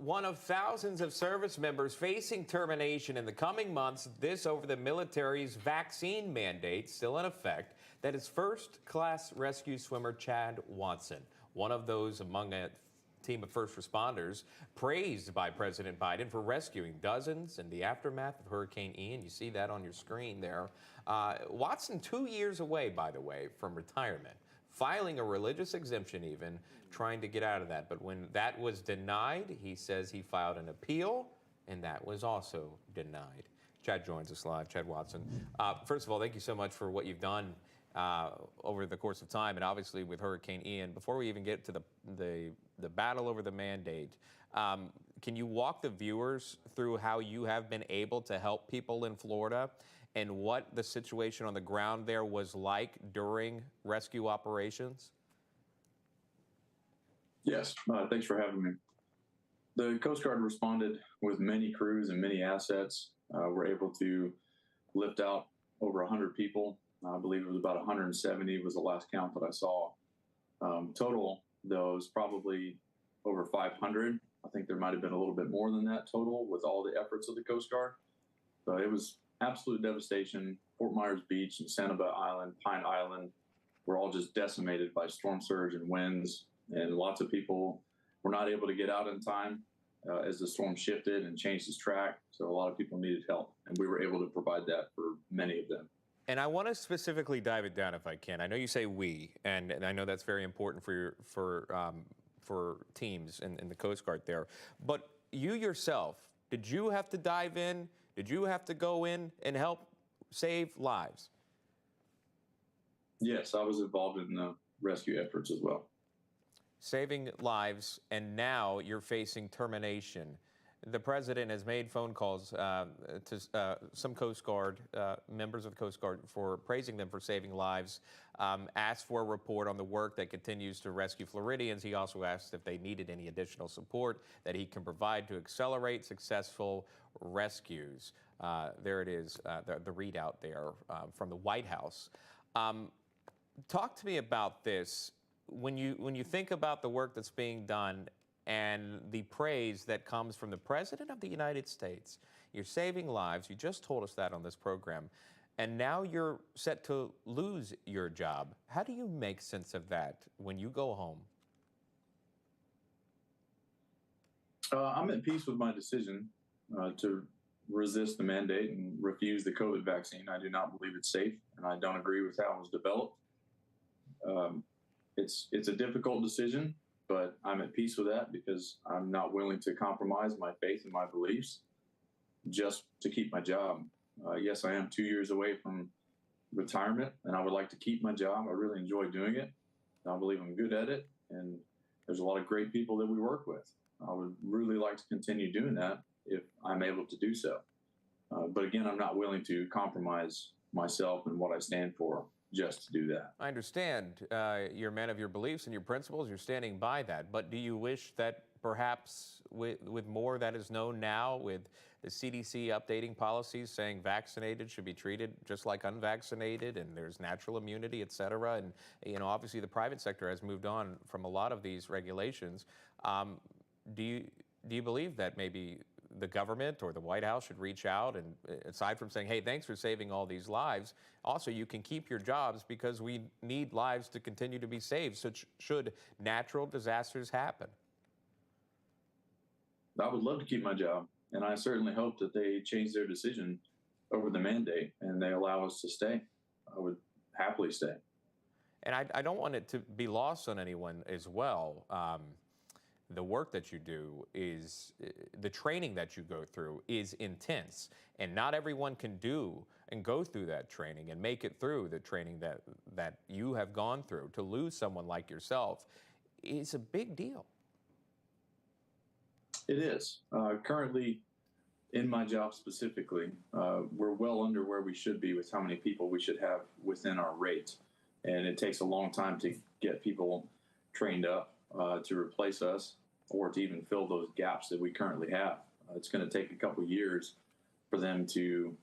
one of thousands of service members facing termination in the coming months. This over the military's vaccine mandate still in effect that is first-class rescue swimmer Chad Watson, one of those among a team of first responders praised by President Biden for rescuing dozens in the aftermath of Hurricane Ian. You see that on your screen there. Watson, 2 years away, by the way, from retirement, filing a religious exemption even, trying to get out of that. But when that was denied, he says he filed an appeal, and that was also denied. Chad joins us live. Chad Watson. First of all, thank you so much for what you've done over the course of time, and obviously with Hurricane Ian. Before we even get to the battle over the mandate, can you walk the viewers through how you have been able to help people in Florida and what the situation on the ground there was like during rescue operations? Yes, thanks for having me. The Coast Guard responded with many crews and many assets. We're able to lift out over 100 people. I believe it was about 170 was the last count that I saw. Total, though, is probably over 500. I think there might have been a little bit more than that total with all the efforts of the Coast Guard. So it was absolute devastation. Fort Myers Beach and Sanibel Island, Pine Island were all just decimated by storm surge and winds. And lots of people were not able to get out in time as the storm shifted and changed its track. So a lot of people needed help, and we were able to provide that for many of them. And I want to specifically dive it down if I can. I know you say we, and I know that's very important for teams in the Coast Guard there. But you yourself, did you have to dive in? Did you have to go in and help save lives? Yes, I was involved in the rescue efforts as well. Saving lives, and now you're facing termination. The president has made phone calls to some Coast Guard, members of the Coast Guard, for praising them for saving lives, asked for a report on the work that continues to rescue Floridians. He also asked if they needed any additional support that he can provide to accelerate successful rescues. There it is, the readout there from the White House. Talk to me about this. When you think about the work that's being done and the praise that comes from the President of the United States, you're saving lives. You just told us that on this program. And now you're set to lose your job. How do you make sense of that when you go home? I'm at peace with my decision to resist the mandate and refuse the COVID vaccine. I do not believe it's safe, and I don't agree with how it was developed. It's a difficult decision, but I'm at peace with that because I'm not willing to compromise my faith and my beliefs just to keep my job. Yes, I am 2 years away from retirement, and I would like to keep my job. I really enjoy doing it. I believe I'm good at it, and there's a lot of great people that we work with. I would really like to continue doing that if I'm able to do so. But again, I'm not willing to compromise myself and what I stand for just to do that. I understand you're a man of your beliefs and your principles. You're standing by that. But do you wish that perhaps with more that is known now, with the CDC updating policies saying vaccinated should be treated just like unvaccinated, and there's natural immunity, et cetera, and obviously the private sector has moved on from a lot of these regulations, do you believe that maybe the government or the White House should reach out and, aside from saying, hey, thanks for saving all these lives, also you can keep your jobs because we need lives to continue to be saved, so should natural disasters happen? I would love to keep my job, and I certainly hope that they change their decision over the mandate and they allow us to stay. I would happily stay. And I don't want it to be lost on anyone as well. The work that you do is, the training that you go through is intense, and not everyone can do and go through that training and make it through the training that you have gone through. To lose someone like yourself is a big deal. It is. Currently, in my job specifically, we're well under where we should be with how many people we should have within our rate. And it takes a long time to get people trained up to replace us or to even fill those gaps that we currently have. It's going to take a couple of years for them to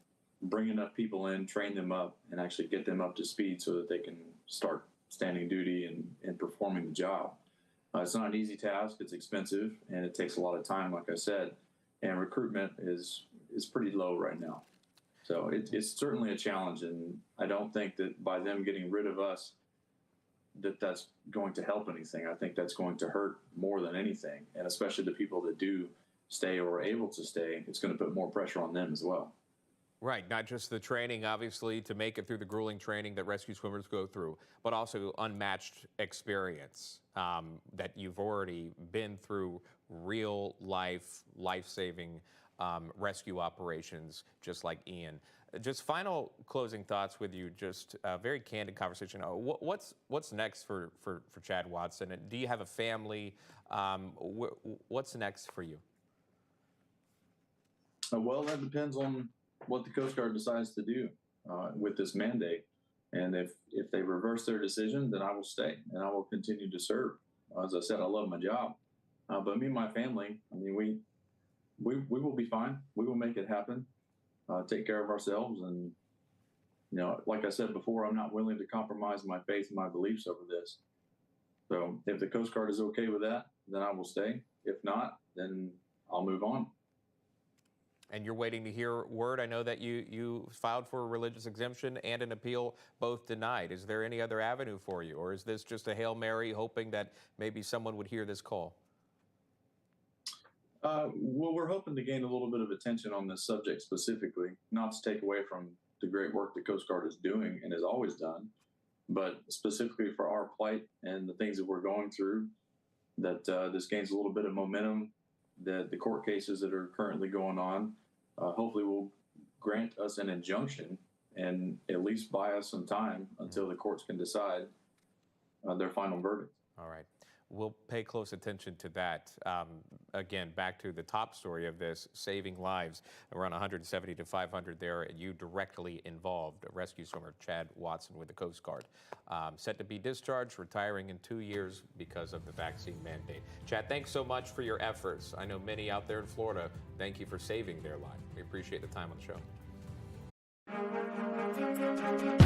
bring enough people in, train them up, and actually get them up to speed so that they can start standing duty and performing the job. It's not an easy task. It's expensive, and it takes a lot of time, like I said. And recruitment is pretty low right now. So it's certainly a challenge, and I don't think that by them getting rid of us, that's going to help anything. I think that's going to hurt more than anything, and especially the people that do stay or are able to stay, it's going to put more pressure on them as well. Right, not just the training, obviously, to make it through the grueling training that rescue swimmers go through, but also unmatched experience that you've already been through real life, life-saving rescue operations, just like Ian. Just final closing thoughts with you, just a very candid conversation. What's next for Chad Watson? And do you have a family? What's next for you? Well, that depends on what the Coast Guard decides to do with this mandate. And if they reverse their decision, then I will stay and I will continue to serve. As I said, I love my job. But me and my family, I mean, we will be fine. We will make it happen. Take care of ourselves. And, you know, like I said before, I'm not willing to compromise my faith and my beliefs over this. So if the Coast Guard is okay with that, then I will stay. If not, then I'll move on. And you're waiting to hear word. I know that you filed for a religious exemption and an appeal, both denied. Is there any other avenue for you, or is this just a Hail Mary hoping that maybe someone would hear this call? Well, we're hoping to gain a little bit of attention on this subject specifically, not to take away from the great work the Coast Guard is doing and has always done, but specifically for our plight and the things that we're going through, that this gains a little bit of momentum. The court cases that are currently going on hopefully will grant us an injunction and at least buy us some time until the courts can decide their final verdict. All right. We'll pay close attention to that. Again, back to the top story of this, saving lives. Around 170 to 500 there, and you directly involved. Rescue swimmer Chad Watson with the Coast Guard. Set to be discharged, retiring in 2 years because of the vaccine mandate. Chad, thanks so much for your efforts. I know many out there in Florida, thank you for saving their life. We appreciate the time on the show.